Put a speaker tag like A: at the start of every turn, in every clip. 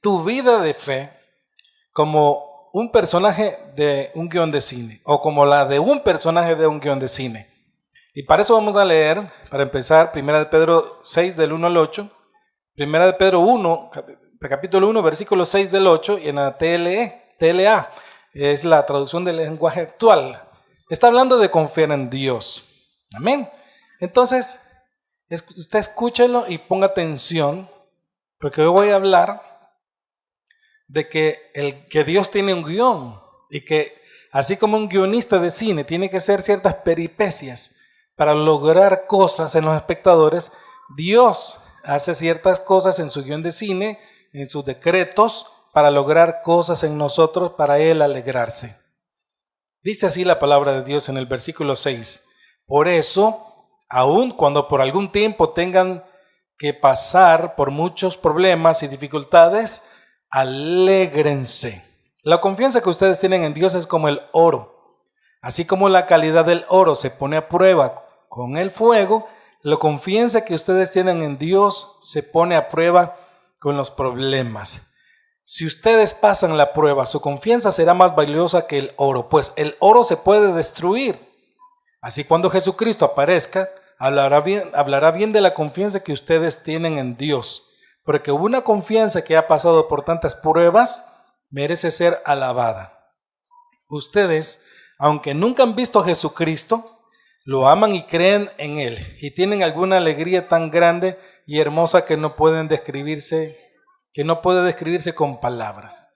A: tu vida de fe como un personaje de un guión de cine o como la de un personaje de un guión de cine. Y para eso vamos a leer, para empezar, 1 de Pedro 6 del 1 al 8, 1 de Pedro 1, capítulo 1, versículo 6 del 8, y en la TLA, es la traducción del lenguaje actual. Está hablando de confiar en Dios. Amén. Entonces, usted escúchelo y ponga atención, porque hoy voy a hablar de que Dios tiene un guión y que así como un guionista de cine tiene que hacer ciertas peripecias para lograr cosas en los espectadores, Dios hace ciertas cosas en su guión de cine, en sus decretos, para lograr cosas en nosotros, para Él alegrarse. Dice así la palabra de Dios en el versículo 6. Por eso, aun cuando por algún tiempo tengan que pasar por muchos problemas y dificultades, alégrense. La confianza que ustedes tienen en Dios es como el oro. Así como la calidad del oro se pone a prueba con el fuego, la confianza que ustedes tienen en Dios se pone a prueba con los problemas. Si ustedes pasan la prueba, su confianza será más valiosa que el oro, pues el oro se puede destruir. Así cuando Jesucristo aparezca, hablará bien de la confianza que ustedes tienen en Dios, porque una confianza que ha pasado por tantas pruebas merece ser alabada. Ustedes, aunque nunca han visto a Jesucristo, lo aman y creen en Él y tienen alguna alegría tan grande y hermosa que no puede describirse con palabras.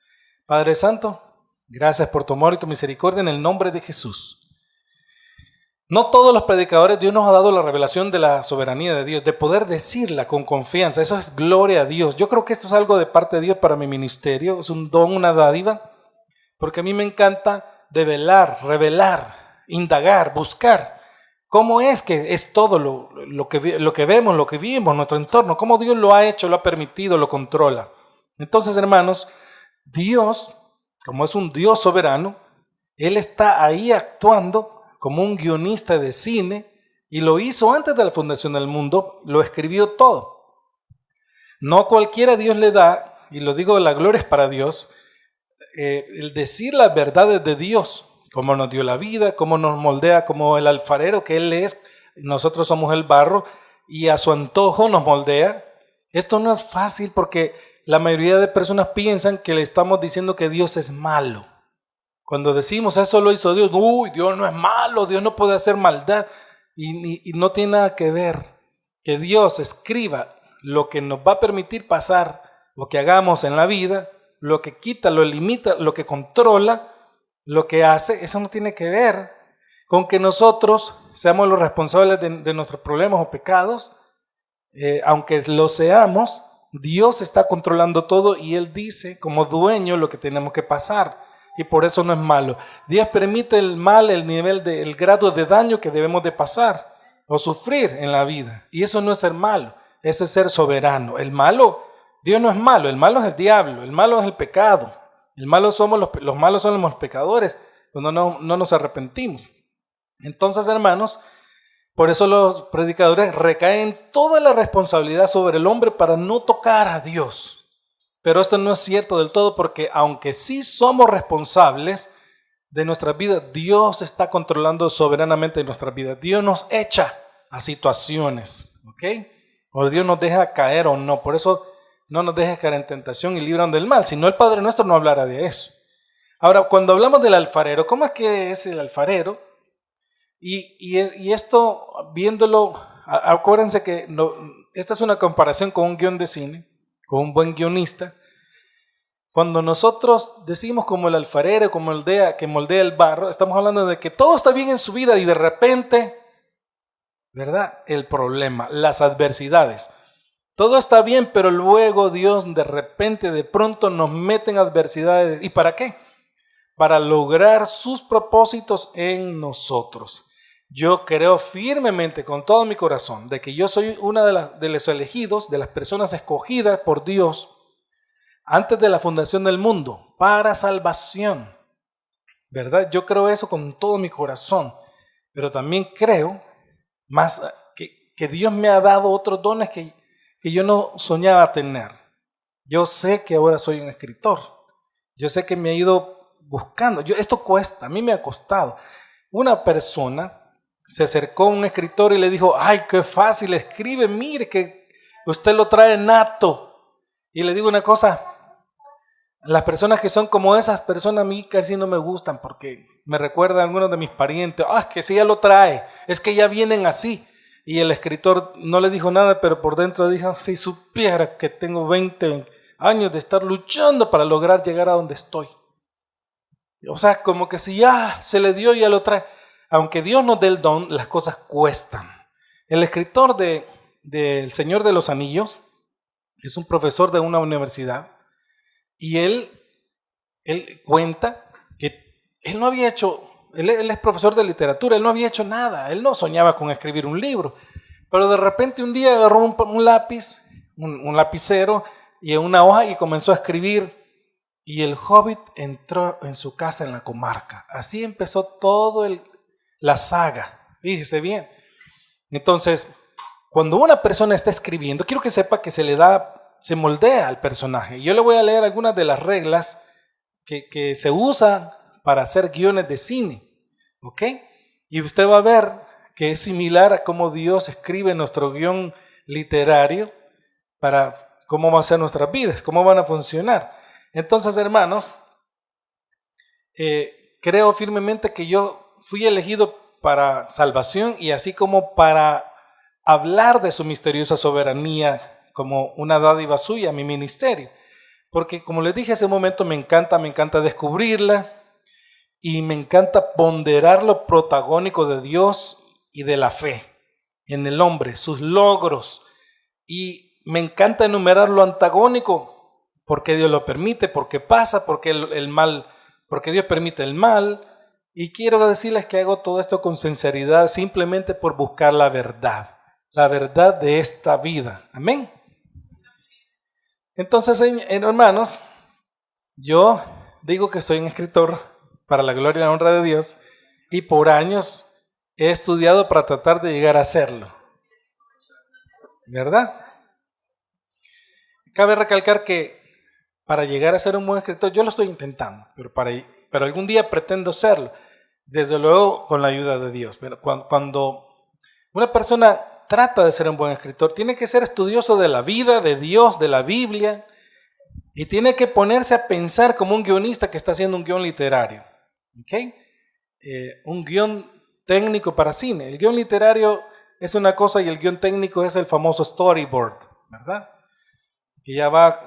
A: Padre Santo, gracias por tu amor y tu misericordia en el nombre de Jesús. No todos los predicadores, Dios nos ha dado la revelación de la soberanía de Dios, de poder decirla con confianza. Eso es gloria a Dios. Yo creo que esto es algo de parte de Dios para mi ministerio, es un don, una dádiva, porque a mí me encanta develar, revelar, indagar, buscar cómo es que es todo lo que vemos, lo que vivimos, nuestro entorno, cómo Dios lo ha hecho, lo ha permitido, lo controla. Entonces, hermanos, Dios, como es un Dios soberano, Él está ahí actuando como un guionista de cine y lo hizo antes de la fundación del mundo, lo escribió todo. No cualquiera Dios le da, y lo digo, la gloria es para Dios, el decir las verdades de Dios, cómo nos dio la vida, cómo nos moldea como el alfarero que Él es, nosotros somos el barro y a su antojo nos moldea. Esto no es fácil porque la mayoría de personas piensan que le estamos diciendo que Dios es malo. Cuando decimos eso lo hizo Dios, uy, Dios no es malo, Dios no puede hacer maldad, y no tiene nada que ver que Dios escriba lo que nos va a permitir pasar, lo que hagamos en la vida, lo que quita, lo limita, lo que controla, lo que hace. Eso no tiene que ver con que nosotros seamos los responsables de nuestros problemas o pecados. Aunque lo seamos, Dios está controlando todo y Él dice como dueño lo que tenemos que pasar. Y por eso no es malo. Dios permite el mal, el grado de daño que debemos de pasar o sufrir en la vida. Y eso no es ser malo, eso es ser soberano. El malo, Dios no es malo, el malo es el diablo, el malo es el pecado. El malo somos los malos somos los pecadores cuando no nos arrepentimos. Entonces, hermanos, por eso los predicadores recaen toda la responsabilidad sobre el hombre para no tocar a Dios. Pero esto no es cierto del todo porque aunque sí somos responsables de nuestra vida, Dios está controlando soberanamente nuestra vida. Dios nos echa a situaciones, ¿ok? O Dios nos deja caer o no. Por eso no nos deja caer en tentación y líbranos del mal. Si no, el Padre Nuestro no hablará de eso. Ahora, cuando hablamos del alfarero, ¿cómo es que es el alfarero? Y esto, viéndolo, acuérdense que esta es una comparación con un guión de cine, con un buen guionista. Cuando nosotros decimos como el alfarero, que moldea el barro, estamos hablando de que todo está bien en su vida y de repente, ¿verdad? El problema, las adversidades. Todo está bien, pero luego Dios de repente, de pronto nos mete en adversidades. ¿Y para qué? Para lograr sus propósitos en nosotros. Yo creo firmemente con todo mi corazón de que yo soy una de los elegidos, de las personas escogidas por Dios antes de la fundación del mundo para salvación, ¿verdad? Yo creo eso con todo mi corazón, pero también creo más que Dios me ha dado otros dones que yo no soñaba tener. Yo sé que ahora soy un escritor. Yo sé que me he ido buscando. Esto cuesta, a mí me ha costado. Una persona se acercó a un escritor y le dijo, ay, qué fácil escribe, mire que usted lo trae nato. Y le digo una cosa, las personas que son como esas personas a mí casi no me gustan porque me recuerdan a algunos de mis parientes, es que si ya lo trae, es que ya vienen así. Y el escritor no le dijo nada, pero por dentro dijo, si supiera que tengo 20 años de estar luchando para lograr llegar a donde estoy. O sea, como que si ya se le dio, ya lo trae. Aunque Dios nos dé el don, las cosas cuestan. El escritor de El Señor de los Anillos es un profesor de una universidad y él cuenta que él no había hecho, él es profesor de literatura, él no había hecho nada, él no soñaba con escribir un libro, pero de repente un día agarró un lápiz, un lapicero y una hoja y comenzó a escribir. Y el Hobbit entró en su casa en la comarca. Así empezó todo la saga. Fíjese bien. Entonces, cuando una persona está escribiendo, quiero que sepa que se moldea al personaje. Yo le voy a leer algunas de las reglas que se usan para hacer guiones de cine. ¿Ok? Y usted va a ver que es similar a cómo Dios escribe nuestro guión literario para cómo van a ser nuestras vidas, cómo van a funcionar. Entonces, hermanos, creo firmemente que yo fui elegido para salvación y así como para hablar de su misteriosa soberanía como una dádiva suya a mi ministerio. Porque como les dije hace un momento, me encanta descubrirla y me encanta ponderar lo protagónico de Dios y de la fe en el hombre, sus logros. Y me encanta enumerar lo antagónico, porque Dios lo permite, porque pasa, porque el mal, porque Dios permite el mal. Y quiero decirles que hago todo esto con sinceridad, simplemente por buscar la verdad de esta vida. Amén. Entonces, hermanos, yo digo que soy un escritor para la gloria y la honra de Dios y por años he estudiado para tratar de llegar a hacerlo. ¿Verdad? Cabe recalcar que para llegar a ser un buen escritor, yo lo estoy intentando, pero algún día pretendo serlo, desde luego con la ayuda de Dios. Pero cuando una persona trata de ser un buen escritor, tiene que ser estudioso de la vida, de Dios, de la Biblia, y tiene que ponerse a pensar como un guionista que está haciendo un guión literario. ¿Okay? Un guión técnico para cine. El guión literario es una cosa y el guión técnico es el famoso storyboard, ¿verdad? Que ya va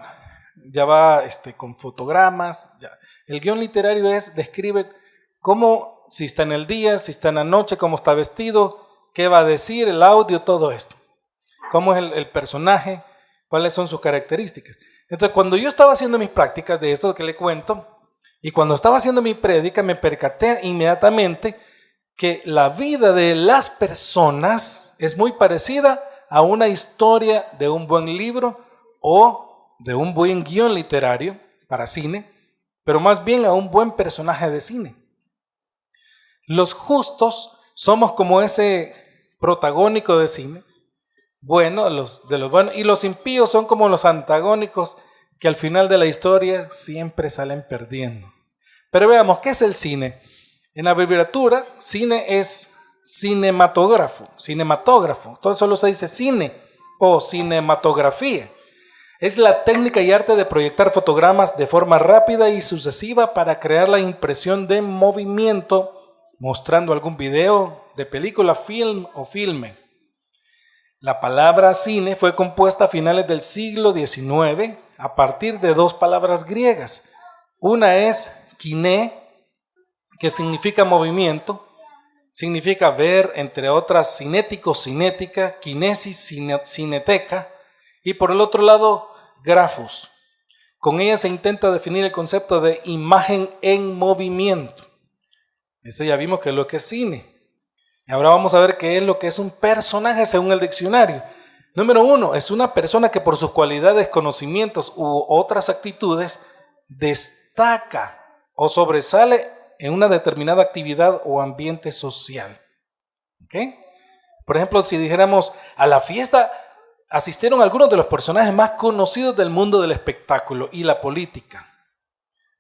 A: con fotogramas. Ya. El guión literario describe cómo, si está en el día, si está en la noche, cómo está vestido, qué va a decir, el audio, todo esto. Cómo es el personaje, cuáles son sus características. Entonces, cuando yo estaba haciendo mis prácticas de esto que le cuento, y cuando estaba haciendo mi prédica, me percaté inmediatamente que la vida de las personas es muy parecida a una historia de un buen libro o de un buen guión literario para cine, pero más bien a un buen personaje de cine. Los justos somos como ese protagónico de cine, de los buenos, y los impíos son como los antagónicos que al final de la historia siempre salen perdiendo. Pero veamos, ¿qué es el cine? En la abreviatura, cine es cinematógrafo. Entonces solo se dice cine o cinematografía. Es la técnica y arte de proyectar fotogramas de forma rápida y sucesiva para crear la impresión de movimiento, mostrando algún video de película, film o filme. La palabra cine fue compuesta a finales del siglo XIX a partir de dos palabras griegas. Una es kiné, que significa movimiento, significa ver, entre otras, cinético, cinética, kinesis, cineteca, y por el otro lado, grafos. Con ella se intenta definir el concepto de imagen en movimiento. Eso ya vimos que es lo que es cine. Y ahora vamos a ver qué es lo que es un personaje según el diccionario. Número 1, es una persona que por sus cualidades, conocimientos u otras actitudes destaca o sobresale en una determinada actividad o ambiente social. ¿Okay? Por ejemplo, si dijéramos a la fiesta asistieron algunos de los personajes más conocidos del mundo del espectáculo y la política.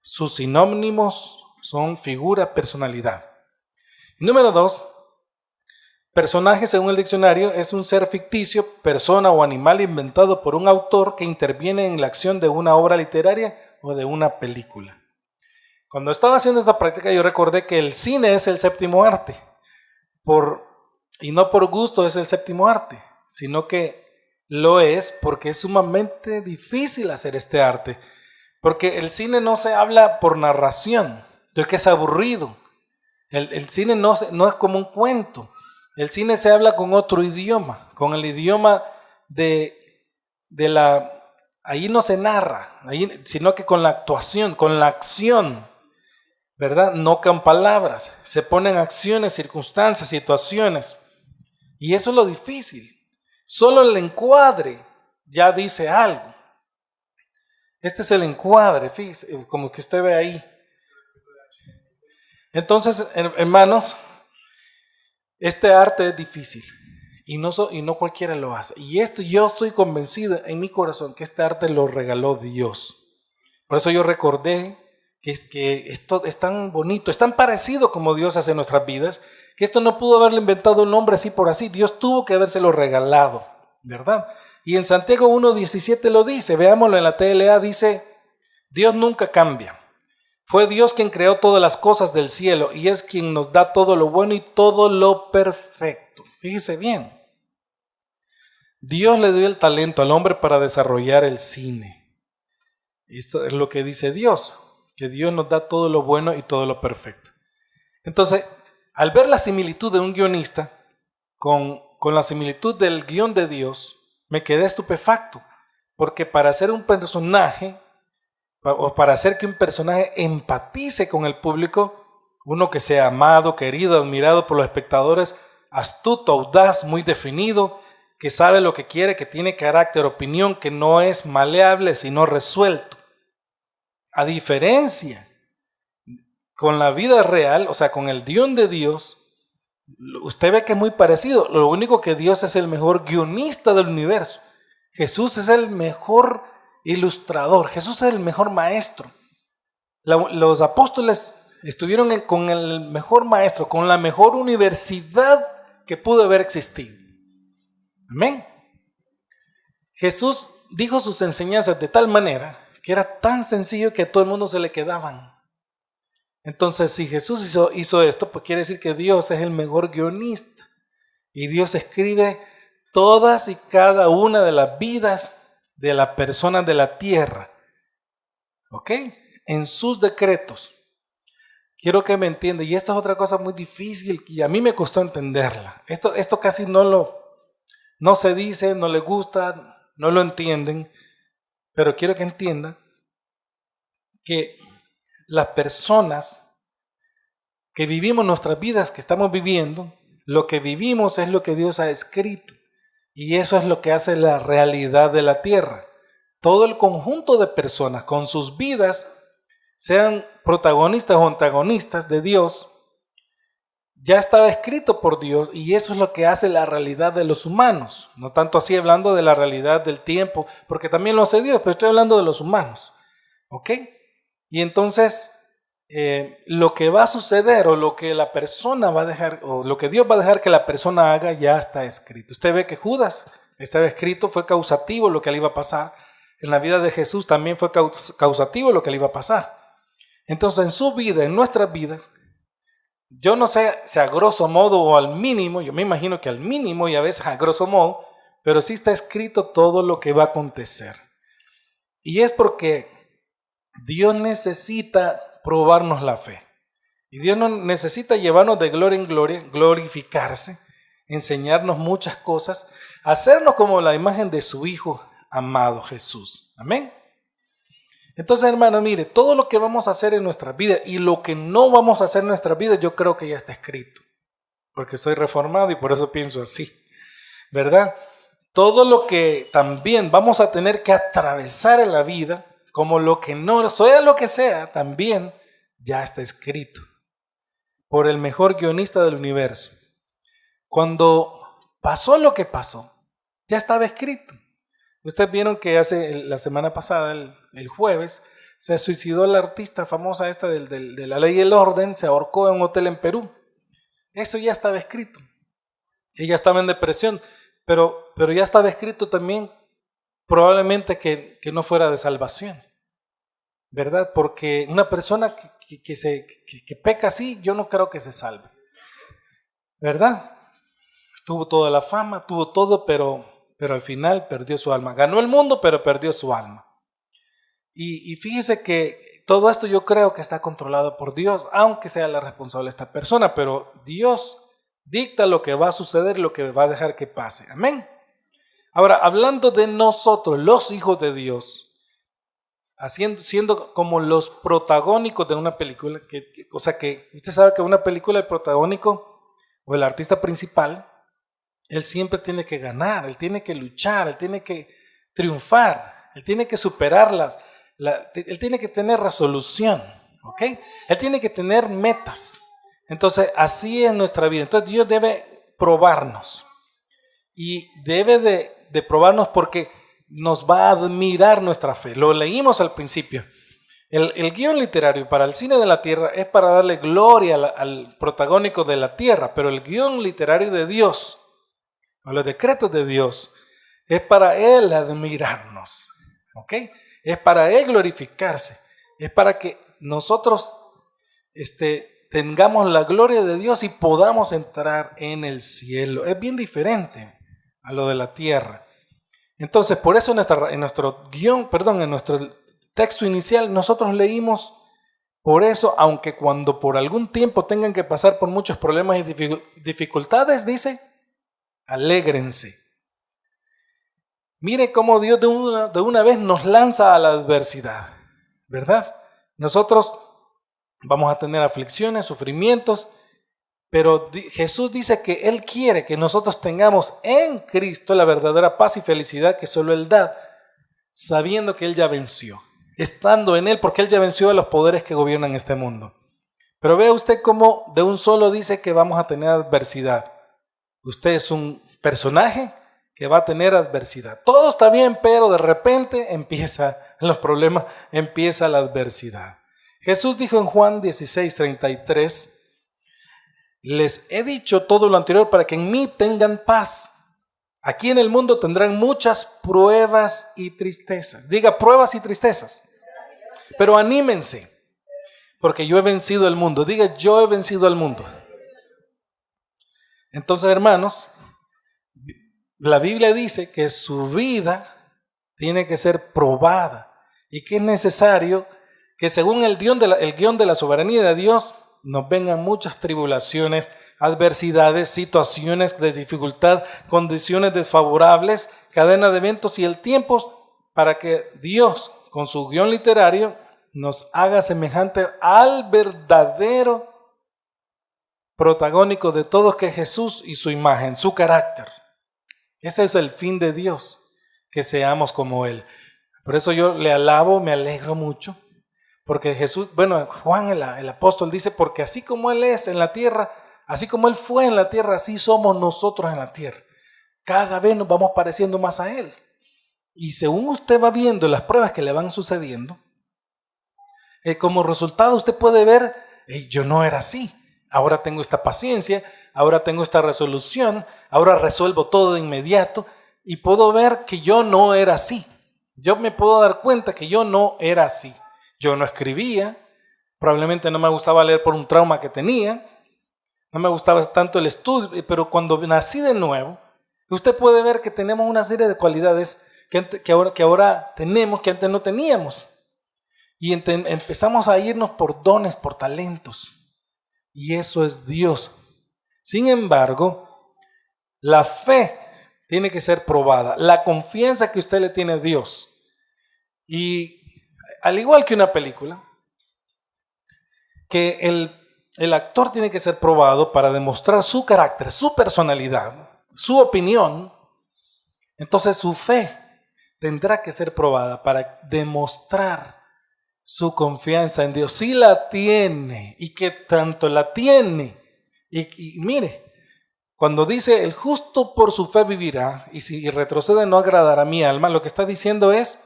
A: Sus sinónimos son figura, personalidad. Y número 2, personaje según el diccionario es un ser ficticio, persona o animal inventado por un autor que interviene en la acción de una obra literaria o de una película. Cuando estaba haciendo esta práctica yo recordé que el cine es el séptimo arte, y no por gusto es el séptimo arte, sino que lo es porque es sumamente difícil hacer este arte, porque el cine no se habla por narración, entonces que es aburrido. El cine no es como un cuento, el cine se habla con otro idioma, con el idioma ahí no se narra, sino que con la actuación, con la acción, ¿verdad? No con palabras, se ponen acciones, circunstancias, situaciones. Y eso es lo difícil. Solo el encuadre ya dice algo. Este es el encuadre, fíjese, como que usted ve ahí. Entonces, hermanos, este arte es difícil y no cualquiera lo hace. Y yo estoy convencido en mi corazón que este arte lo regaló Dios. Por eso yo recordé que esto es tan bonito, es tan parecido como Dios hace en nuestras vidas, que esto no pudo haberlo inventado un hombre así por así. Dios tuvo que habérselo regalado, ¿verdad? Y en Santiago 1:17 lo dice, veámoslo en la TLA, dice, Dios nunca cambia. Fue Dios quien creó todas las cosas del cielo y es quien nos da todo lo bueno y todo lo perfecto. Fíjese bien, Dios le dio el talento al hombre para desarrollar el cine. Esto es lo que dice Dios, que Dios nos da todo lo bueno y todo lo perfecto. Entonces, al ver la similitud de un guionista con la similitud del guión de Dios, me quedé estupefacto, porque para hacer un personaje, o para hacer que un personaje empatice con el público, uno que sea amado, querido, admirado por los espectadores, astuto, audaz, muy definido, que sabe lo que quiere, que tiene carácter, opinión, que no es maleable, sino resuelto. A diferencia con la vida real, o sea, con el guión de Dios, usted ve que es muy parecido. Lo único que Dios es el mejor guionista del universo. Jesús es el mejor ilustrador. Jesús es el mejor maestro. Los apóstoles estuvieron con el mejor maestro, con la mejor universidad que pudo haber existido. Amén. Jesús dijo sus enseñanzas de tal manera que era tan sencillo que a todo el mundo se le quedaban. Entonces, si Jesús hizo esto, pues quiere decir que Dios es el mejor guionista. Y Dios escribe todas y cada una de las vidas de las personas de la tierra. ¿Ok? En sus decretos. Quiero que me entienda. Y esto es otra cosa muy difícil y a mí me costó entenderla. Esto casi no se dice, no le gusta, no lo entienden. Pero quiero que entiendan que las personas que vivimos nuestras vidas que estamos viviendo, lo que vivimos es lo que Dios ha escrito. Y eso es lo que hace la realidad de la tierra. Todo el conjunto de personas con sus vidas, sean protagonistas o antagonistas de Dios, ya estaba escrito por Dios y eso es lo que hace la realidad de los humanos. No tanto así hablando de la realidad del tiempo, porque también lo hace Dios, pero estoy hablando de los humanos. ¿Ok? Y entonces, lo que va a suceder o lo que la persona va a dejar, o lo que Dios va a dejar que la persona haga, ya está escrito. Usted ve que Judas estaba escrito, fue causativo lo que le iba a pasar. En la vida de Jesús también fue causativo lo que le iba a pasar. Entonces, en su vida, en nuestras vidas, yo no sé si a grosso modo o al mínimo, yo me imagino que al mínimo y a veces a grosso modo, pero sí está escrito todo lo que va a acontecer. Y es porque Dios necesita probarnos la fe. Y Dios no necesita llevarnos de gloria en gloria, glorificarse, enseñarnos muchas cosas, hacernos como la imagen de su Hijo amado Jesús. Amén. Entonces, hermano, mire, todo lo que vamos a hacer en nuestra vida y lo que no vamos a hacer en nuestra vida, yo creo que ya está escrito. Porque soy reformado y por eso pienso así, ¿verdad? Todo lo que también vamos a tener que atravesar en la vida, como lo que no, sea lo que sea, también ya está escrito por el mejor guionista del universo. Cuando pasó lo que pasó, ya estaba escrito. Ustedes vieron que la semana pasada, el jueves, se suicidó la artista famosa esta de La Ley y el Orden, se ahorcó en un hotel en Perú. Eso ya estaba escrito. Ella estaba en depresión, pero ya estaba escrito también probablemente que no fuera de salvación, ¿verdad? Porque una persona que peca así, yo no creo que se salve, ¿verdad? Tuvo toda la fama, tuvo todo, pero al final perdió su alma. Ganó el mundo, pero perdió su alma. Y fíjese que todo esto yo creo que está controlado por Dios, aunque sea la responsable esta persona, pero Dios dicta lo que va a suceder y lo que va a dejar que pase. Amén. Ahora, hablando de nosotros, los hijos de Dios, siendo como los protagónicos de una película, o sea que usted sabe que una película, el protagónico o el artista principal, él siempre tiene que ganar, él tiene que luchar, él tiene que triunfar, él tiene que superarlas. Él tiene que tener resolución, ¿ok? Él tiene que tener metas. Entonces, así es nuestra vida. Entonces, Dios debe probarnos. Y debe de probarnos porque nos va a admirar nuestra fe. Lo leímos al principio. El guión literario para el cine de la tierra es para darle gloria al protagónico de la tierra, pero el guión literario de Dios, o los decretos de Dios, es para Él admirarnos, ¿ok? Es para Él glorificarse, es para que nosotros tengamos la gloria de Dios y podamos entrar en el cielo. Es bien diferente a lo de la tierra. Entonces, por eso en nuestro texto inicial, nosotros leímos, por eso, aunque cuando por algún tiempo tengan que pasar por muchos problemas y dificultades, dice, alégrense. Mire cómo Dios de una vez nos lanza a la adversidad, ¿verdad? Nosotros vamos a tener aflicciones, sufrimientos, pero Jesús dice que Él quiere que nosotros tengamos en Cristo la verdadera paz y felicidad que solo Él da, sabiendo que Él ya venció, estando en Él, porque Él ya venció a los poderes que gobiernan este mundo. Pero vea usted cómo de un solo dice que vamos a tener adversidad. Usted es un personaje que va a tener adversidad. Todo está bien, pero de repente empiezan los problemas, empieza la adversidad. Jesús dijo en Juan 16:33, les he dicho todo lo anterior para que en mí tengan paz. Aquí en el mundo tendrán muchas pruebas y tristezas. Diga pruebas y tristezas. Pero anímense, porque yo he vencido el mundo. Diga yo he vencido al mundo. Entonces, hermanos, la Biblia dice que su vida tiene que ser probada y que es necesario que según el guión de la soberanía de Dios nos vengan muchas tribulaciones, adversidades, situaciones de dificultad, condiciones desfavorables, cadena de eventos y el tiempo para que Dios con su guión literario nos haga semejante al verdadero protagónico de todos, que es Jesús y su imagen, su carácter. Ese es el fin de Dios, que seamos como Él. Por eso yo le alabo, me alegro mucho, porque Jesús, Juan el apóstol dice, porque así como Él es en la tierra, así como Él fue en la tierra, así somos nosotros en la tierra. Cada vez nos vamos pareciendo más a Él. Y según usted va viendo las pruebas que le van sucediendo, como resultado usted puede ver, yo no era así. Ahora tengo esta paciencia, ahora tengo esta resolución, ahora resuelvo todo de inmediato y puedo ver que yo no era así. Yo me puedo dar cuenta que yo no era así. Yo no escribía, probablemente no me gustaba leer por un trauma que tenía, no me gustaba tanto el estudio, pero cuando nací de nuevo, usted puede ver que tenemos una serie de cualidades que ahora tenemos, que antes no teníamos. Y empezamos a irnos por dones, por talentos. Y eso es Dios. Sin embargo, la fe tiene que ser probada. La confianza que usted le tiene a Dios. Y al igual que una película, que el actor tiene que ser probado para demostrar su carácter, su personalidad, su opinión. Entonces su fe tendrá que ser probada para demostrar su confianza en Dios. Si la tiene, y que tanto la tiene. Y mire, Cuando dice el justo por su fe vivirá, y si retrocede no agradará a mi alma, lo que está diciendo es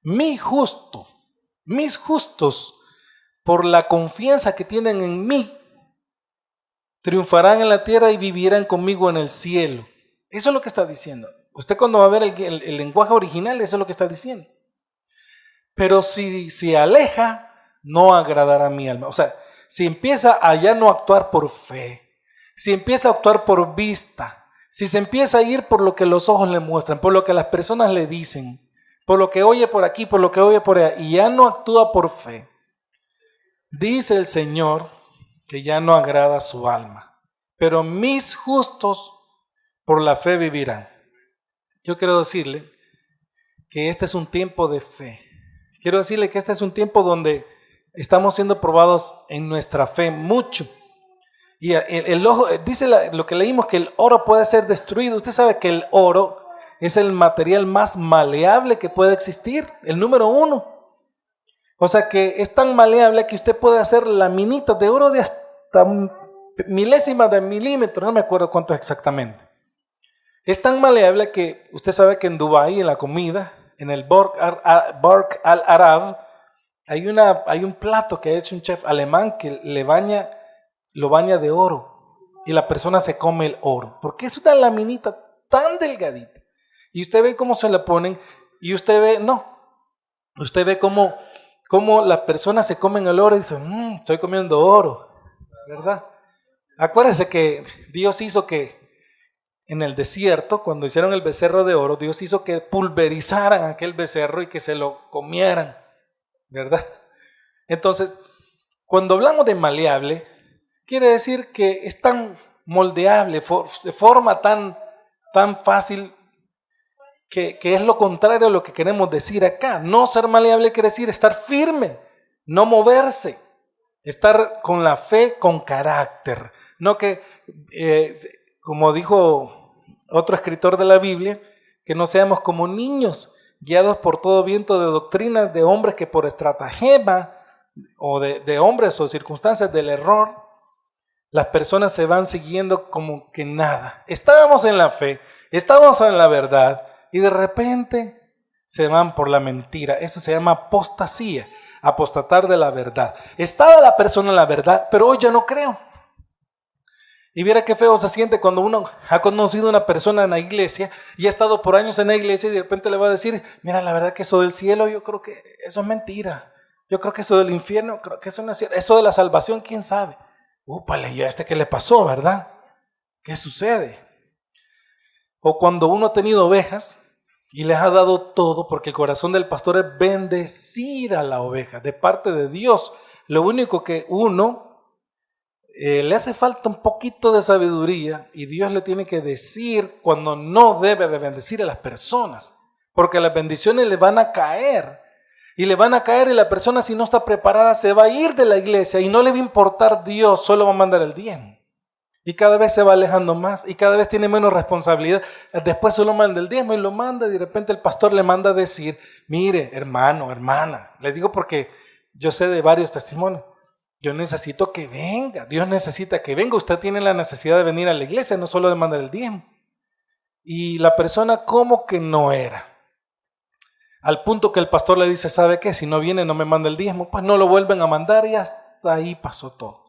A: mis justos, por la confianza que tienen en mí, triunfarán en la tierra y vivirán conmigo en el cielo. Eso es lo que está diciendo. Usted cuando va a ver el lenguaje original, eso es lo que está diciendo. Pero si se aleja, no agradará a mi alma. O sea, si empieza a ya no actuar por fe, si empieza a actuar por vista, si se empieza a ir por lo que los ojos le muestran, por lo que las personas le dicen, por lo que oye por aquí, por lo que oye por allá, y ya no actúa por fe, dice el Señor que ya no agrada a su alma. Pero mis justos por la fe vivirán. Yo quiero decirle que este es un tiempo de fe. Quiero decirle que este es un tiempo donde estamos siendo probados en nuestra fe mucho. Y el ojo, dice lo que leímos, que el oro puede ser destruido. Usted sabe que el oro es el material más maleable que puede existir, el número 1. O sea que es tan maleable que usted puede hacer laminitas de oro de hasta milésimas de milímetro, no me acuerdo cuánto exactamente. Es tan maleable que usted sabe que en Dubái, en la comida, en el Burj Al Arab, hay un plato que ha hecho un chef alemán que lo baña de oro y la persona se come el oro, porque es una laminita tan delgadita. Y usted ve cómo se la ponen y usted ve cómo las personas se comen el oro y dicen, estoy comiendo oro, ¿verdad? Acuérdense que Dios hizo que en el desierto, cuando hicieron el becerro de oro, Dios hizo que pulverizaran aquel becerro y que se lo comieran, ¿verdad? Entonces, cuando hablamos de maleable, quiere decir que es tan moldeable, de forma tan fácil, que es lo contrario a lo que queremos decir acá. No ser maleable quiere decir estar firme, no moverse, estar con la fe con carácter. No que, como dijo otro escritor de la Biblia, que no seamos como niños, guiados por todo viento de doctrinas de hombres que por estratagema o de hombres o circunstancias del error, las personas se van siguiendo como que nada. Estábamos en la fe, estábamos en la verdad y de repente se van por la mentira. Eso se llama apostasía, apostatar de la verdad. Estaba la persona en la verdad, pero hoy ya no creo. Y viera qué feo se siente cuando uno ha conocido a una persona en la iglesia y ha estado por años en la iglesia y de repente le va a decir, mira, la verdad que eso del cielo, yo creo que eso es mentira. Yo creo que eso del infierno, creo que eso no es cierto. Eso de la salvación, ¿quién sabe? Úpale, ¿y a qué le pasó, verdad? ¿Qué sucede? O cuando uno ha tenido ovejas y les ha dado todo, porque el corazón del pastor es bendecir a la oveja de parte de Dios. Lo único que uno le hace falta un poquito de sabiduría y Dios le tiene que decir cuando no debe de bendecir a las personas, porque las bendiciones le van a caer y la persona, si no está preparada, se va a ir de la iglesia y no le va a importar Dios, solo va a mandar el diezmo y cada vez se va alejando más y cada vez tiene menos responsabilidad. Después solo manda el diezmo y lo manda y de repente el pastor le manda a decir, mire, hermano, hermana, le digo porque yo sé de varios testimonios, yo necesito que venga, Dios necesita que venga, usted tiene la necesidad de venir a la iglesia, no solo de mandar el diezmo. Y la persona como que no era, al punto que el pastor le dice, ¿sabe qué? Si no viene no me manda el diezmo, pues no lo vuelven a mandar y hasta ahí pasó todo.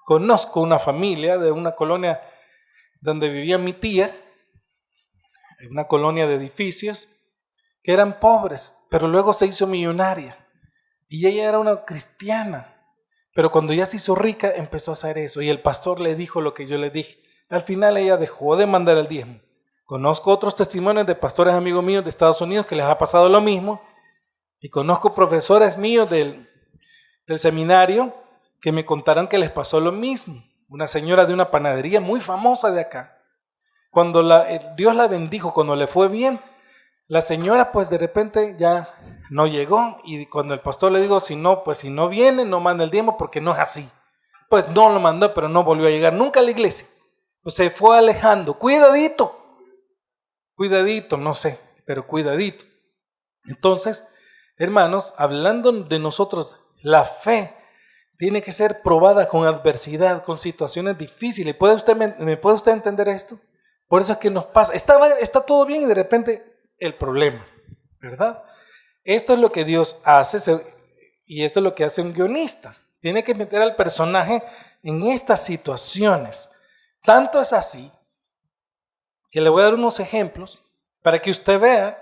A: Conozco una familia de una colonia donde vivía mi tía, en una colonia de edificios, que eran pobres, pero luego se hizo millonaria y ella era una cristiana. Pero cuando ya se hizo rica, empezó a hacer eso. Y el pastor le dijo lo que yo le dije. Al final ella dejó de mandar el diezmo. Conozco otros testimonios de pastores amigos míos de Estados Unidos que les ha pasado lo mismo. Y conozco profesores míos del seminario que me contaron que les pasó lo mismo. Una señora de una panadería muy famosa de acá. Cuando Dios la bendijo, cuando le fue bien, la señora pues de repente ya no llegó y cuando el pastor le dijo, si no viene, no manda el diezmo porque no es así. Pues no lo mandó, pero no volvió a llegar nunca a la iglesia. Pues se fue alejando. Cuidadito, no sé, pero cuidadito. Entonces, hermanos, hablando de nosotros, la fe tiene que ser probada con adversidad, con situaciones difíciles. ¿Me puede usted entender esto? Por eso es que nos pasa, está todo bien y de repente el problema, ¿verdad? Esto es lo que Dios hace y esto es lo que hace un guionista. Tiene que meter al personaje en estas situaciones. Tanto es así que le voy a dar unos ejemplos para que usted vea.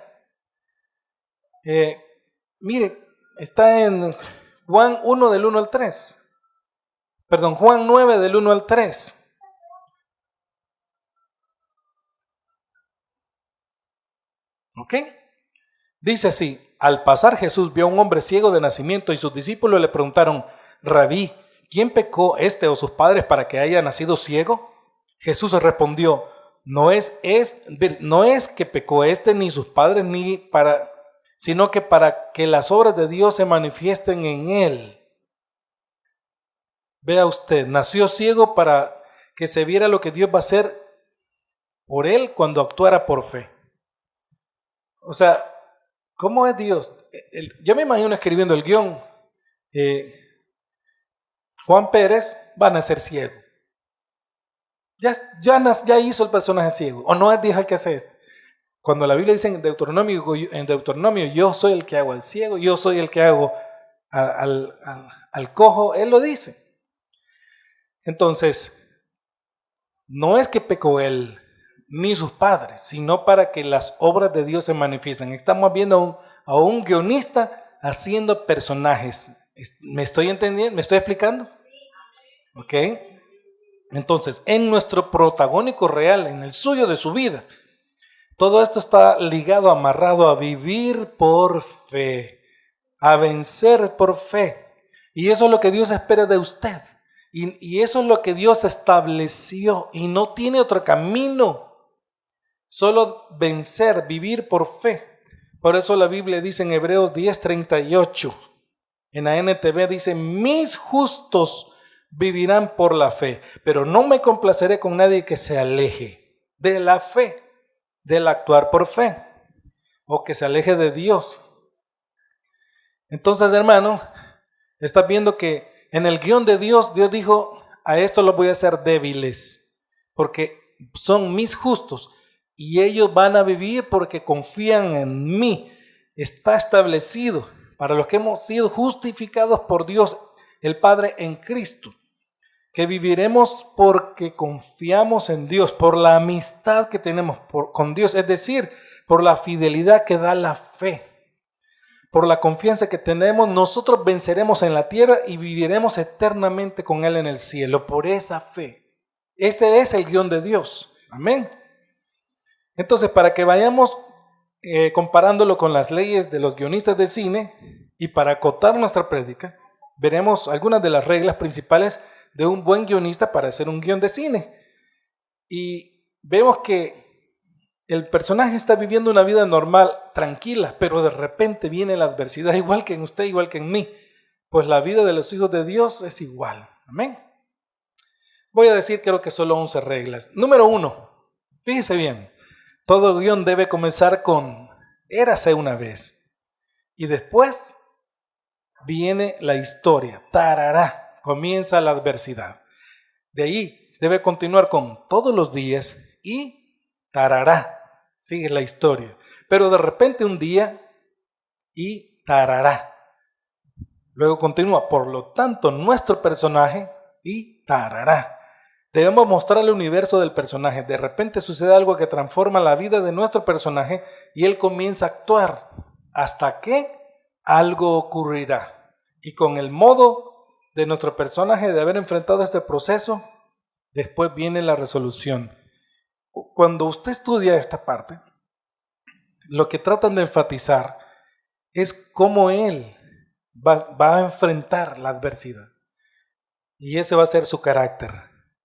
A: Mire, está en Juan 1 del 1 al 3. Perdón, Juan 9 del 1 al 3. ¿Ok? Dice así: al pasar Jesús vio a un hombre ciego de nacimiento y sus discípulos le preguntaron: Rabí, ¿quién pecó, este o sus padres, para que haya nacido ciego? Jesús respondió: no es que pecó este ni sus padres, sino que para que las obras de Dios se manifiesten en él. Vea usted, nació ciego para que se viera lo que Dios va a hacer por él cuando actuara por fe. O sea, ¿cómo es Dios? Yo me imagino escribiendo el guión. Juan Pérez va a nacer ciego. Ya hizo el personaje ciego. ¿O no es Dios el que hace esto? Cuando la Biblia dice en Deuteronomio, yo soy el que hago al ciego, yo soy el que hago al cojo, Él lo dice. Entonces, no es que pecó él ni sus padres, sino para que las obras de Dios se manifiesten. Estamos viendo a un guionista haciendo personajes. ¿Me estoy entendiendo? ¿Me estoy explicando? ¿Ok? Entonces, en nuestro protagónico real, en el suyo de su vida, todo esto está ligado, amarrado a vivir por fe, a vencer por fe. Y eso es lo que Dios espera de usted. Y eso es lo que Dios estableció y no tiene otro camino, solo vencer, vivir por fe. Por eso la Biblia dice en Hebreos 10:38, en la NTV dice: mis justos vivirán por la fe, pero no me complaceré con nadie que se aleje de la fe, del actuar por fe, o que se aleje de Dios. Entonces, hermano, estás viendo que en el guión de Dios, Dios dijo: a esto los voy a hacer débiles, porque son mis justos, y ellos van a vivir porque confían en mí. Está establecido para los que hemos sido justificados por Dios, el Padre, en Cristo, que viviremos porque confiamos en Dios, por la amistad que tenemos con Dios, es decir, por la fidelidad que da la fe. Por la confianza que tenemos, nosotros venceremos en la tierra y viviremos eternamente con Él en el cielo, por esa fe. Este es el guión de Dios. Amén. Entonces, para que vayamos comparándolo con las leyes de los guionistas de cine y para acotar nuestra prédica, veremos algunas de las reglas principales de un buen guionista para hacer un guión de cine. Y vemos que el personaje está viviendo una vida normal, tranquila, pero de repente viene la adversidad, igual que en usted, igual que en mí. Pues la vida de los hijos de Dios es igual. Amén. Voy a decir, creo que solo 11 reglas. Número 1, fíjese bien, todo guión debe comenzar con érase una vez. Y después viene la historia, tarará, comienza la adversidad. De ahí debe continuar con todos los días y tarará. Sigue la historia, pero de repente un día y tarará. Luego continúa, por lo tanto, nuestro personaje y tarará. Debemos mostrar el universo del personaje. De repente sucede algo que transforma la vida de nuestro personaje y él comienza a actuar hasta que algo ocurrirá. Y con el modo de nuestro personaje de haber enfrentado este proceso, después viene la resolución. Cuando usted estudia esta parte, lo que tratan de enfatizar es cómo él va a enfrentar la adversidad. Y ese va a ser su carácter,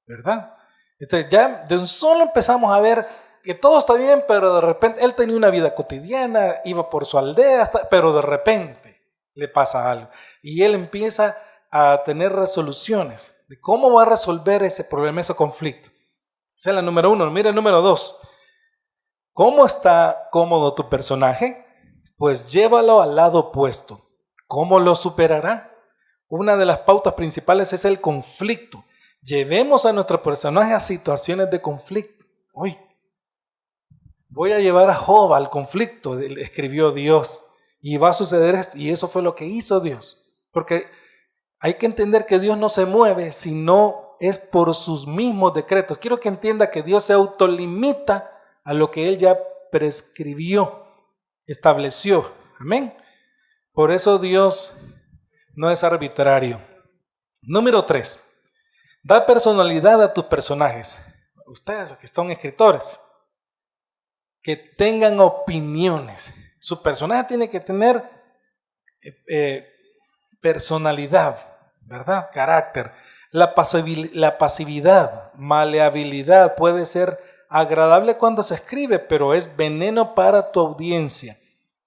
A: ¿verdad? Entonces ya de un solo empezamos a ver que todo está bien, pero de repente él tenía una vida cotidiana, iba por su aldea, pero de repente le pasa algo. Y él empieza a tener resoluciones de cómo va a resolver ese problema, ese conflicto. Esa es la número 1. Mira el número 2. ¿Cómo está cómodo tu personaje? Pues llévalo al lado opuesto. ¿Cómo lo superará? una de las pautas principales es el conflicto. Llevemos a nuestro personaje a situaciones de conflicto. Hoy voy a llevar a Job al conflicto, escribió Dios, y va a suceder esto, y eso fue lo que hizo Dios. Porque hay que entender que Dios no se mueve si no es por sus mismos decretos. Quiero que entienda que Dios se autolimita a lo que Él ya prescribió, estableció. Amén. Por eso Dios no es arbitrario. Número 3. Da personalidad a tus personajes. Ustedes, los que son escritores, que tengan opiniones. Su personaje tiene que tener personalidad, ¿verdad? Carácter. La pasividad, maleabilidad puede ser agradable cuando se escribe, pero es veneno para tu audiencia.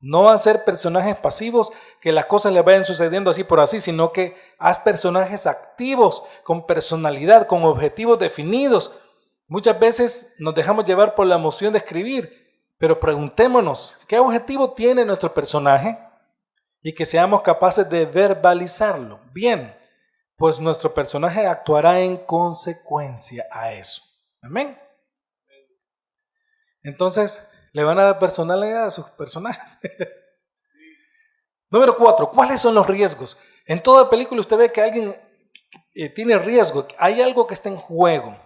A: No hacer personajes pasivos que las cosas le vayan sucediendo así por así, sino que haz personajes activos, con personalidad, con objetivos definidos. Muchas veces nos dejamos llevar por la emoción de escribir, pero preguntémonos, ¿qué objetivo tiene nuestro personaje? Y que seamos capaces de verbalizarlo. Bien, pues nuestro personaje actuará en consecuencia a eso. Amén. Entonces, le van a dar personalidad a sus personajes. Número 4, ¿cuáles son los riesgos? En toda película usted ve que alguien tiene riesgo, hay algo que está en juego.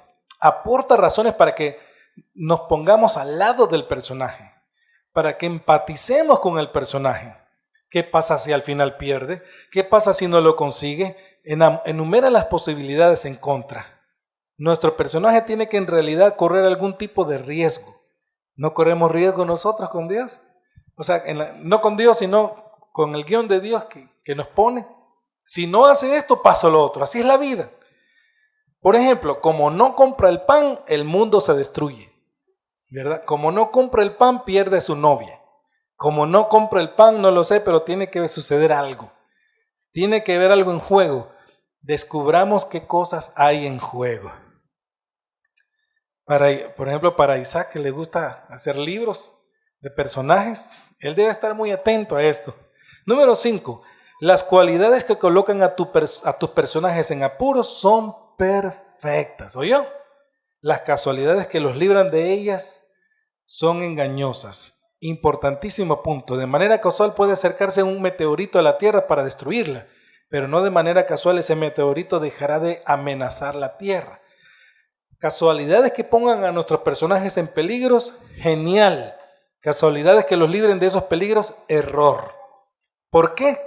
A: Aporta razones para que nos pongamos al lado del personaje, para que empaticemos con el personaje. ¿Qué pasa si al final pierde? ¿Qué pasa si no lo consigue? Enumera las posibilidades en contra. Nuestro personaje tiene que en realidad correr algún tipo de riesgo. ¿No corremos riesgo nosotros con Dios? O sea, no con Dios, sino con el guión de Dios que nos pone. Si no hace esto, pasa lo otro. Así es la vida. Por ejemplo, como no compra el pan, el mundo se destruye, ¿verdad? Como no compra el pan, pierde su novia. Como no compra el pan, no lo sé, pero tiene que suceder algo. Tiene que haber algo en juego. Descubramos qué cosas hay en juego. Por ejemplo, para Isaac, que le gusta hacer libros de personajes, él debe estar muy atento a esto. Número 5. Las cualidades que colocan a tus personajes en apuros son perfectas. ¿Oyó? Las casualidades que los libran de ellas son engañosas. Importantísimo punto. De manera casual puede acercarse un meteorito a la Tierra para destruirla, pero no de manera casual ese meteorito dejará de amenazar la Tierra. Casualidades que pongan a nuestros personajes en peligros, genial. Casualidades que los libren de esos peligros, error. ¿Por qué?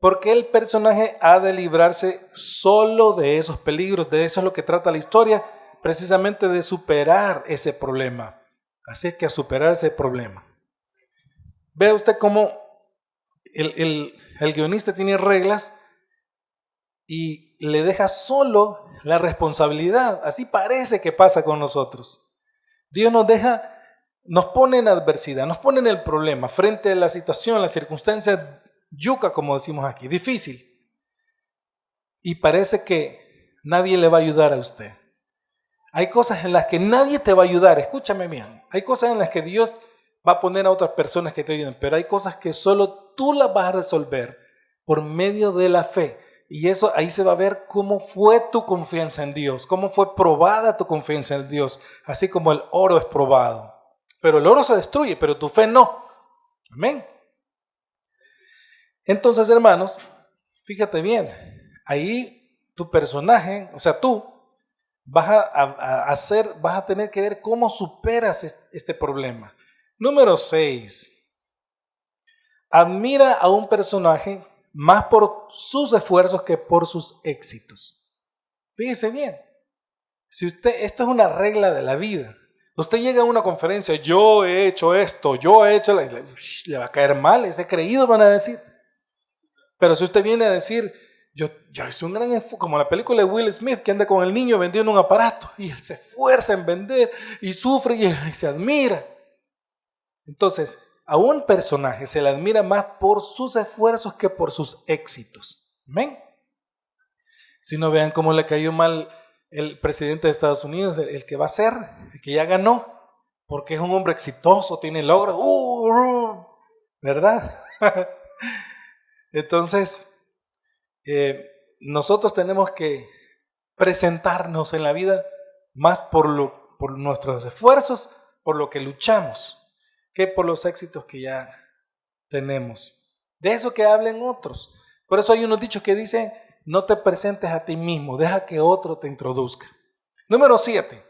A: Porque el personaje ha de librarse solo de esos peligros. De eso es lo que trata la historia, precisamente de superar ese problema. Así es que a superar ese problema. Vea usted cómo el guionista tiene reglas y le deja solo la responsabilidad. Así parece que pasa con nosotros. Dios nos pone en adversidad, nos pone en el problema, frente a la situación, la circunstancia yuca, como decimos aquí, difícil. Y parece que nadie le va a ayudar a usted. Hay cosas en las que nadie te va a ayudar, escúchame bien. Hay cosas en las que Dios va a poner a otras personas que te ayuden, pero hay cosas que solo tú las vas a resolver por medio de la fe. Y eso ahí se va a ver cómo fue tu confianza en Dios, cómo fue probada tu confianza en Dios, así como el oro es probado. Pero el oro se destruye, pero tu fe no. Amén. Entonces, hermanos, fíjate bien, ahí tu personaje, o sea, tú vas a tener que ver cómo superas este problema. Número 6. Admira a un personaje más por sus esfuerzos que por sus éxitos. Fíjese bien, esto es una regla de la vida. Usted llega a una conferencia, yo he hecho esto, yo he hecho, le va a caer mal, ese creído van a decir. Pero si usted viene a decir, yo hice un gran esfuerzo, como la película de Will Smith, que anda con el niño vendiendo un aparato, y él se esfuerza en vender, y sufre, y se admira. Entonces, a un personaje se le admira más por sus esfuerzos que por sus éxitos. ¿Ven? Si no, vean cómo le cayó mal el presidente de Estados Unidos, el que va a ser, el que ya ganó, porque es un hombre exitoso, tiene logros, ¿verdad? Entonces, nosotros tenemos que presentarnos en la vida más por nuestros esfuerzos, por lo que luchamos, que por los éxitos que ya tenemos. De eso que hablen otros. Por eso hay unos dichos que dicen, no te presentes a ti mismo, deja que otro te introduzca. Número 7.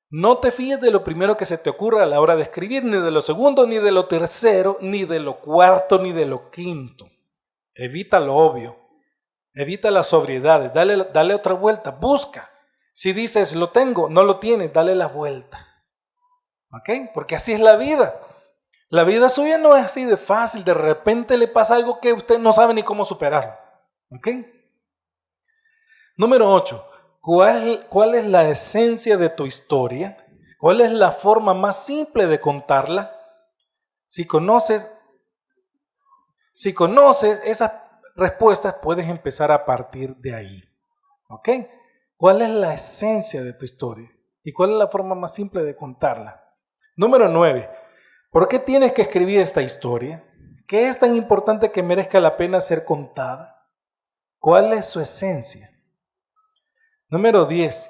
A: No te fíes de lo primero que se te ocurra a la hora de escribir, ni de lo segundo, ni de lo tercero, ni de lo cuarto, ni de lo quinto. Evita lo obvio. Evita las sobriedades. Dale otra vuelta. Busca. Si dices, lo tengo, no lo tienes, dale la vuelta. ¿Ok? Porque así es la vida. La vida suya no es así de fácil. De repente le pasa algo que usted no sabe ni cómo superarlo. ¿Ok? Número 8. ¿Cuál es la esencia de tu historia? ¿Cuál es la forma más simple de contarla? Si conoces esas respuestas, puedes empezar a partir de ahí. ¿Ok? ¿Cuál es la esencia de tu historia? ¿Y cuál es la forma más simple de contarla? Número 9. ¿Por qué tienes que escribir esta historia? ¿Qué es tan importante que merezca la pena ser contada? ¿Cuál es su esencia? Número 10.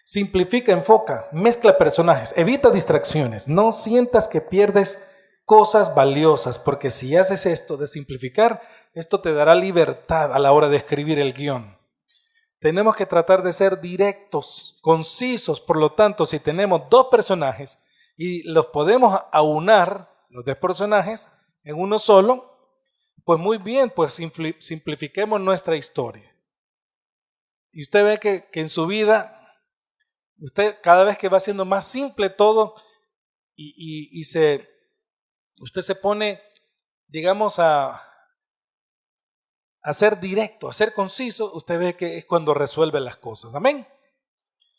A: Simplifica, enfoca, mezcla personajes, evita distracciones. No sientas que pierdes cosas valiosas, porque si haces esto de simplificar, esto te dará libertad a la hora de escribir el guión. Tenemos que tratar de ser directos, concisos. Por lo tanto, si tenemos dos personajes y los podemos aunar, los dos personajes, en uno solo, pues muy bien, pues simplifiquemos nuestra historia. Y usted ve que en su vida, usted cada vez que va haciendo más simple todo usted se pone, digamos, a ser directo, a ser conciso, usted ve que es cuando resuelve las cosas. Amén.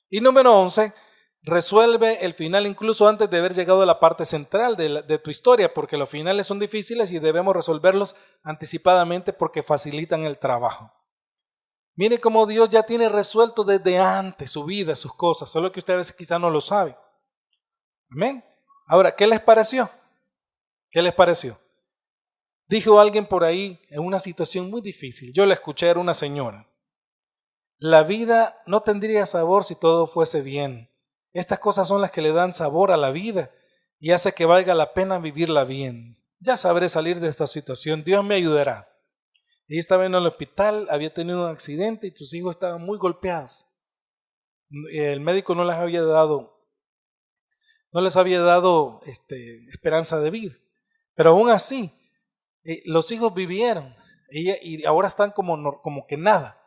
A: Y número 11, resuelve el final incluso antes de haber llegado a la parte central de tu historia, porque los finales son difíciles y debemos resolverlos anticipadamente porque facilitan el trabajo. Mire cómo Dios ya tiene resuelto desde antes su vida, sus cosas, solo que usted a veces quizá no lo sabe. Amén. Ahora, ¿qué les pareció? ¿Qué les pareció? Dijo alguien por ahí en una situación muy difícil, yo la escuché, era una señora. La vida no tendría sabor si todo fuese bien. Estas cosas son las que le dan sabor a la vida y hace que valga la pena vivirla bien. Ya sabré salir de esta situación, Dios me ayudará. Ella estaba en el hospital, había tenido un accidente y sus hijos estaban muy golpeados. El médico no les había dado esperanza de vida. Pero aún así, los hijos vivieron y ahora están como que nada.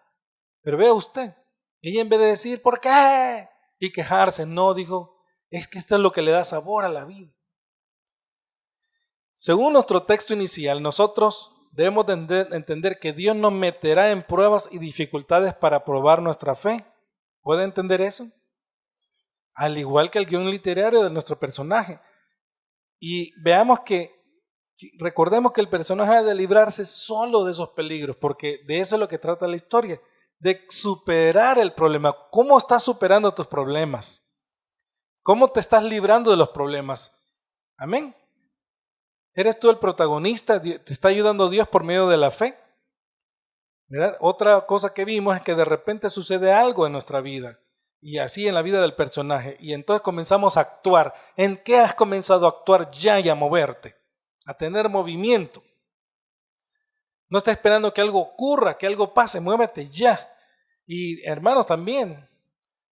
A: Pero vea usted, ella en vez de decir, ¿por qué? Y quejarse, no, dijo, es que esto es lo que le da sabor a la vida. Según nuestro texto inicial, nosotros debemos de entender que Dios nos meterá en pruebas y dificultades para probar nuestra fe. ¿Puede entender eso? Al igual que el guión literario de nuestro personaje. Y veamos recordemos que el personaje ha de librarse solo de esos peligros, porque de eso es lo que trata la historia, de superar el problema. ¿Cómo estás superando tus problemas? ¿Cómo te estás librando de los problemas? Amén. ¿Eres tú el protagonista? ¿Te está ayudando Dios por medio de la fe? ¿Verdad? Otra cosa que vimos es que de repente sucede algo en nuestra vida y así en la vida del personaje y entonces comenzamos a actuar. ¿En qué has comenzado a actuar ya y a moverte? A tener movimiento. No estás esperando que algo ocurra, que algo pase, muévete ya. Y hermanos también,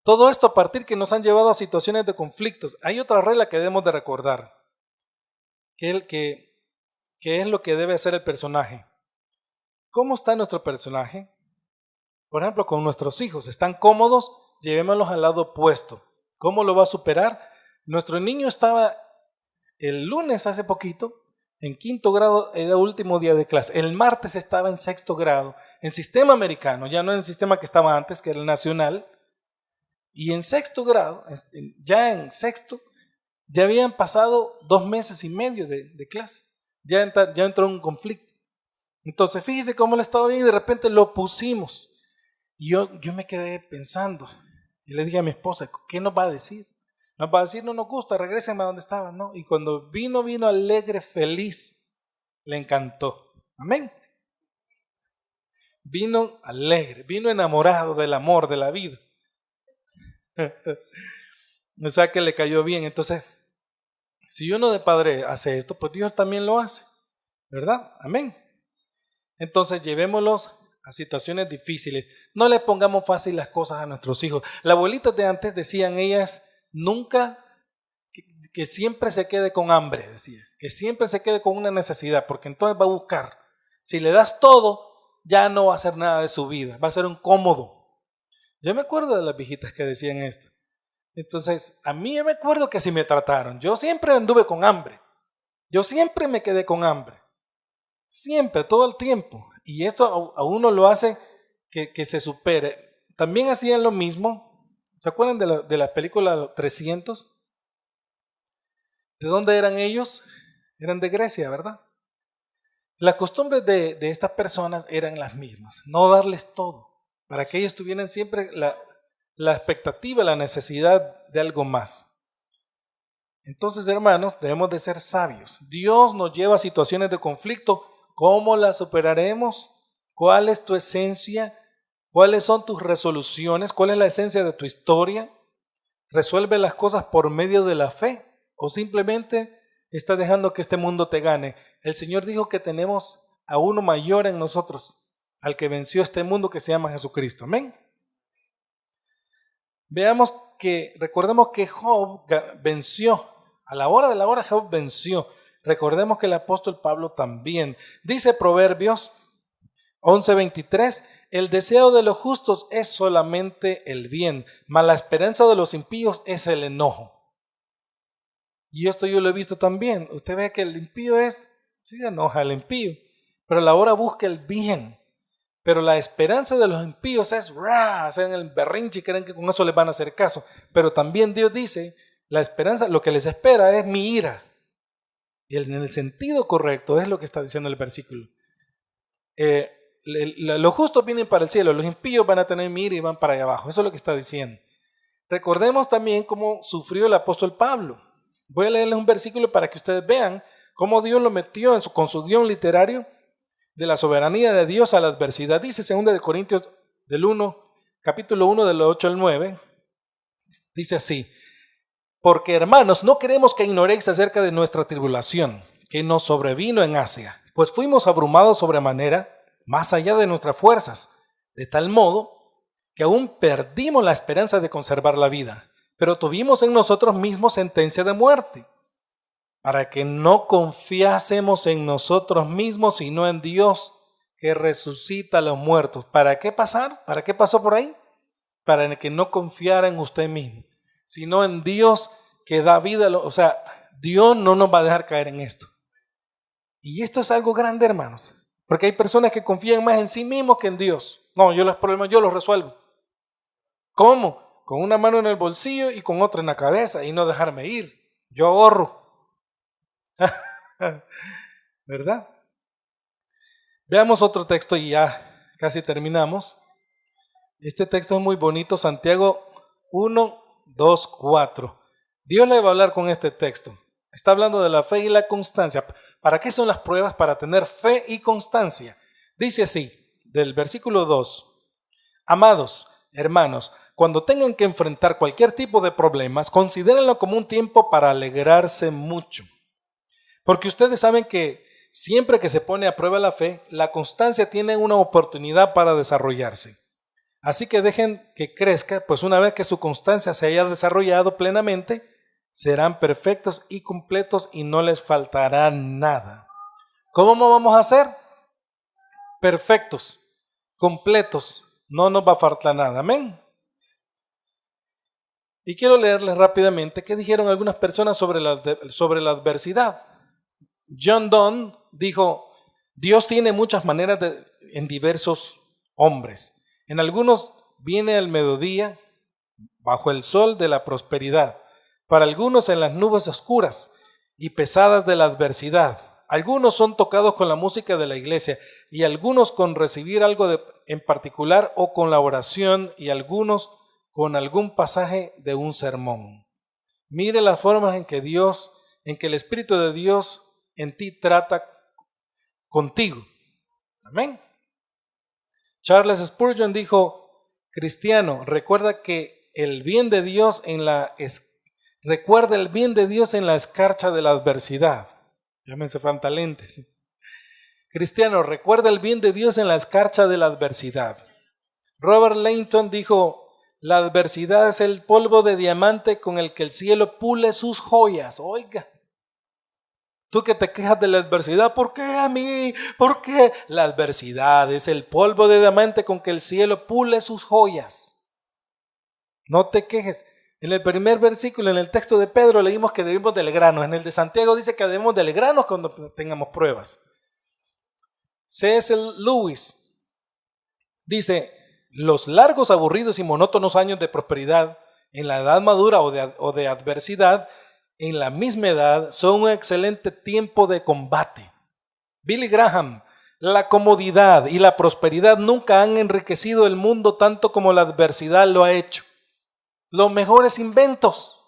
A: todo esto a partir que nos han llevado a situaciones de conflictos. Hay otra regla que debemos de recordar, que es lo que debe hacer el personaje. ¿Cómo está nuestro personaje? Por ejemplo, con nuestros hijos, ¿están cómodos? Llevémoslos al lado opuesto. ¿Cómo lo va a superar? Nuestro niño estaba el lunes hace poquito, en 5º grado, era el último día de clase. El martes estaba en 6º grado, en sistema americano, ya no en el sistema que estaba antes, que era el nacional. Y en 6º grado, ya en sexto, ya habían pasado 2 meses y medio de clase. Ya entró un conflicto. Entonces, fíjese cómo él estaba bien y de repente lo pusimos. Y yo me quedé pensando. Y le dije a mi esposa, ¿qué nos va a decir? Nos va a decir, no nos gusta, regresen a donde estaban, ¿no? Y cuando vino alegre, feliz, le encantó. Amén. Vino alegre, vino enamorado del amor, de la vida. O sea que le cayó bien. Entonces, si uno de padre hace esto, pues Dios también lo hace, ¿verdad? Amén. Entonces llevémoslos a situaciones difíciles. No le pongamos fácil las cosas a nuestros hijos. Las abuelitas de antes decían ellas, nunca que siempre se quede con hambre, decía. Que siempre se quede con una necesidad, porque entonces va a buscar. Si le das todo, ya no va a hacer nada de su vida. Va a ser un cómodo. Yo me acuerdo de las viejitas que decían esto. Entonces, a mí me acuerdo que así me trataron. Yo siempre anduve con hambre. Yo siempre me quedé con hambre. Siempre, todo el tiempo. Y esto a uno lo hace que se supere. También hacían lo mismo. ¿Se acuerdan de la película 300? ¿De dónde eran ellos? Eran de Grecia, ¿verdad? Las costumbres de estas personas eran las mismas. No darles todo. Para que ellos tuvieran siempre la expectativa, la necesidad de algo más. Entonces, hermanos, debemos de ser sabios. Dios nos lleva a situaciones de conflicto. ¿Cómo las superaremos? ¿Cuál es tu esencia? ¿Cuáles son tus resoluciones? ¿Cuál es la esencia de tu historia? ¿Resuelve las cosas por medio de la fe? ¿O simplemente estás dejando que este mundo te gane? El Señor dijo que tenemos a uno mayor en nosotros, al que venció este mundo, que se llama Jesucristo. Amén. Recordemos que Job venció. A la hora de la hora Job venció. Recordemos que el apóstol Pablo también. Dice Proverbios 11:23, el deseo de los justos es solamente el bien, mas la esperanza de los impíos es el enojo. Y esto yo lo he visto también. Usted ve que el impío sí se enoja el impío, pero a la hora busca el bien. Pero la esperanza de los impíos es hacen el berrinche y creen que con eso les van a hacer caso. Pero también Dios dice, la esperanza, lo que les espera es mi ira. Y en el sentido correcto es lo que está diciendo el versículo. Los justos vienen para el cielo, los impíos van a tener mi ira y van para allá abajo. Eso es lo que está diciendo. Recordemos también cómo sufrió el apóstol Pablo. Voy a leerles un versículo para que ustedes vean cómo Dios lo metió con su guión literario de la soberanía de Dios a la adversidad. Dice 2 de Corintios capítulo 1 del 8 al 9. Dice así: porque hermanos, no queremos que ignoréis acerca de nuestra tribulación que nos sobrevino en Asia, pues fuimos abrumados sobremanera, más allá de nuestras fuerzas, de tal modo que aún perdimos la esperanza de conservar la vida, pero tuvimos en nosotros mismos sentencia de muerte, para que no confiásemos en nosotros mismos, sino en Dios que resucita a los muertos. ¿Para qué pasar? ¿Para qué pasó por ahí? Para que no confiara en usted mismo, sino en Dios que da vida. O sea, Dios no nos va a dejar caer en esto. Y esto es algo grande, hermanos, porque hay personas que confían más en sí mismos que en Dios. No, yo los problemas yo los resuelvo. ¿Cómo? Con una mano en el bolsillo y con otra en la cabeza y no dejarme ir. Yo ahorro. ¿Verdad? Veamos otro texto y ya casi terminamos. Este texto es muy bonito, Santiago 1, 2, 4. Dios le va a hablar con este texto. Está hablando de la fe y la constancia. ¿Para qué son las pruebas? Para tener fe y constancia. Dice así, del versículo 2. Amados hermanos, cuando tengan que enfrentar cualquier tipo de problemas, considérenlo como un tiempo para alegrarse mucho. Porque ustedes saben que siempre que se pone a prueba la fe, la constancia tiene una oportunidad para desarrollarse. Así que dejen que crezca, pues una vez que su constancia se haya desarrollado plenamente, serán perfectos y completos y no les faltará nada. ¿Cómo vamos a ser? Perfectos, completos, no nos va a faltar nada. Amén. Y quiero leerles rápidamente qué dijeron algunas personas sobre la adversidad. John Donne dijo: Dios tiene muchas maneras en diversos hombres. En algunos viene al mediodía, bajo el sol de la prosperidad. Para algunos en las nubes oscuras y pesadas de la adversidad. Algunos son tocados con la música de la iglesia y algunos con recibir algo en particular o con la oración y algunos con algún pasaje de un sermón. Mire las formas en que el Espíritu de Dios en ti trata contigo. Amén. Charles Spurgeon dijo: cristiano, recuerda el bien de Dios en la escarcha de la adversidad. Llámense fantalentes. Cristiano, recuerda el bien de Dios en la escarcha de la adversidad. Robert Leighton dijo: la adversidad es el polvo de diamante con el que el cielo pule sus joyas. Oiga, tú que te quejas de la adversidad, ¿por qué a mí? ¿Por qué? La adversidad es el polvo de diamante con que el cielo pule sus joyas. No te quejes. En el primer versículo, en el texto de Pedro, leímos que debemos de alegrarnos. En el de Santiago dice que debemos de alegrarnos cuando tengamos pruebas. C.S. Lewis dice: los largos, aburridos y monótonos años de prosperidad en la edad madura o de adversidad en la misma edad son un excelente tiempo de combate. Billy Graham: la comodidad y la prosperidad nunca han enriquecido el mundo tanto como la adversidad lo ha hecho. Los mejores inventos,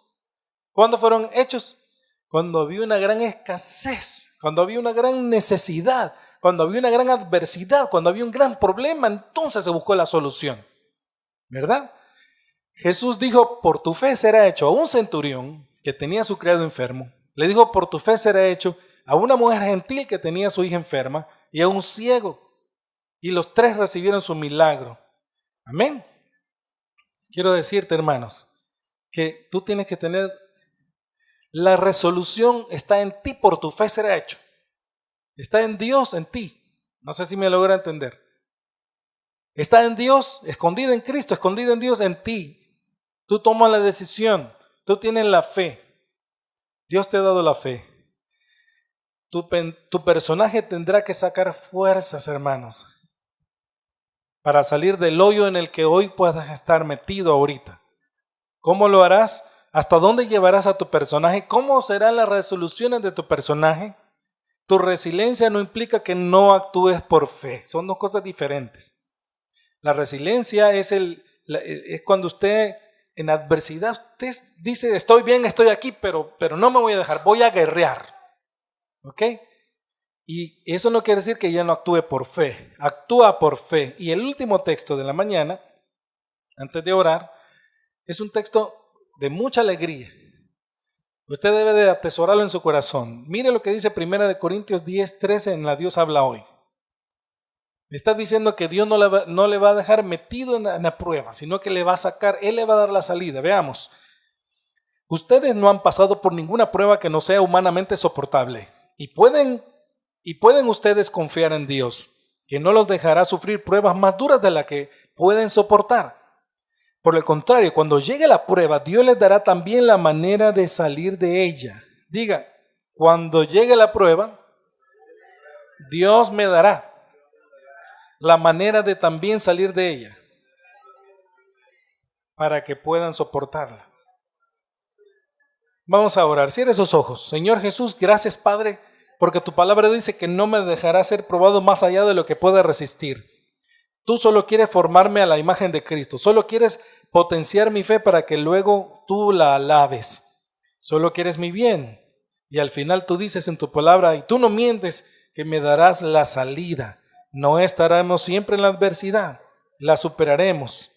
A: ¿cuándo fueron hechos? Cuando había una gran escasez, cuando había una gran necesidad, cuando había una gran adversidad, cuando había un gran problema, entonces se buscó la solución, ¿verdad? Jesús dijo: por tu fe será hecho. A un centurión que tenía a su criado enfermo, le dijo: por tu fe será hecho. A una mujer gentil que tenía a su hija enferma y a un ciego. Y los tres recibieron su milagro. Amén. Quiero decirte, hermanos, que tú tienes que tener la resolución. Está en ti: por tu fe será hecho. Está en Dios, en ti. No sé si me logra entender. Está en Dios, escondida en Cristo, escondida en Dios, en ti. Tú tomas la decisión. Tú tienes la fe. Dios te ha dado la fe. Tu personaje tendrá que sacar fuerzas, hermanos, para salir del hoyo en el que hoy puedas estar metido ahorita. ¿Cómo lo harás? ¿Hasta dónde llevarás a tu personaje? ¿Cómo serán las resoluciones de tu personaje? Tu resiliencia no implica que no actúes por fe. Son dos cosas diferentes. La resiliencia es cuando usted en adversidad usted dice: estoy bien, estoy aquí, pero no me voy a dejar, voy a guerrear. ¿Ok? Y eso no quiere decir que ya no actúe por fe. Actúa por fe. Y el último texto de la mañana, antes de orar, es un texto de mucha alegría. Usted debe de atesorarlo en su corazón. Mire lo que dice 1 Corintios 10:13 en la Dios habla hoy. Está diciendo que Dios no le va a dejar metido en la prueba, sino que le va a sacar, Él le va a dar la salida. Veamos. Ustedes no han pasado por ninguna prueba que no sea humanamente soportable. Y pueden ustedes confiar en Dios, que no los dejará sufrir pruebas más duras de las que pueden soportar. Por el contrario, cuando llegue la prueba, Dios les dará también la manera de salir de ella. Diga: cuando llegue la prueba, Dios me dará la manera de también salir de ella, para que puedan soportarla. Vamos a orar. Cierre sus ojos. Señor Jesús, gracias, Padre, porque tu palabra dice que no me dejará ser probado más allá de lo que pueda resistir. Tú solo quieres formarme a la imagen de Cristo. Solo quieres potenciar mi fe para que luego tú la alabes. Solo quieres mi bien. Y al final tú dices en tu palabra, y tú no mientes, que me darás la salida. No estaremos siempre en la adversidad, la superaremos,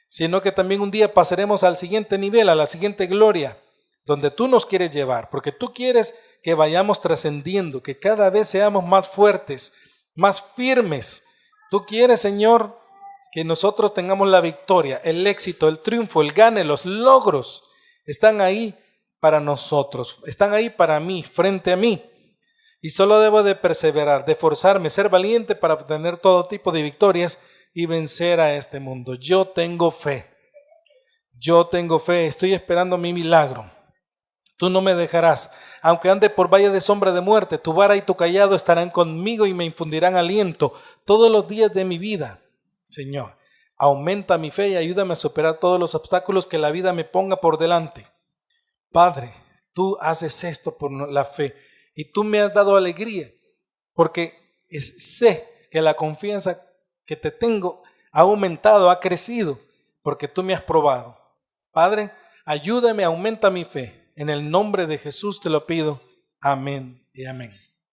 A: sino que también un día pasaremos al siguiente nivel, a la siguiente gloria, donde tú nos quieres llevar, porque tú quieres que vayamos trascendiendo, que cada vez seamos más fuertes, más firmes. Tú quieres, Señor, que nosotros tengamos la victoria, el éxito, el triunfo, el gane, los logros. Están ahí para nosotros, están ahí para mí, frente a mí. Y solo debo de perseverar, de esforzarme, ser valiente para obtener todo tipo de victorias y vencer a este mundo. Yo tengo fe, estoy esperando mi milagro. Tú no me dejarás, aunque ande por valle de sombra de muerte, tu vara y tu cayado estarán conmigo y me infundirán aliento todos los días de mi vida. Señor, aumenta mi fe y ayúdame a superar todos los obstáculos que la vida me ponga por delante. Padre, tú haces esto por la fe y tú me has dado alegría, porque sé que la confianza que te tengo ha aumentado, ha crecido, porque tú me has probado. Padre, ayúdame, aumenta mi fe. En el nombre de Jesús te lo pido. Amén y amén.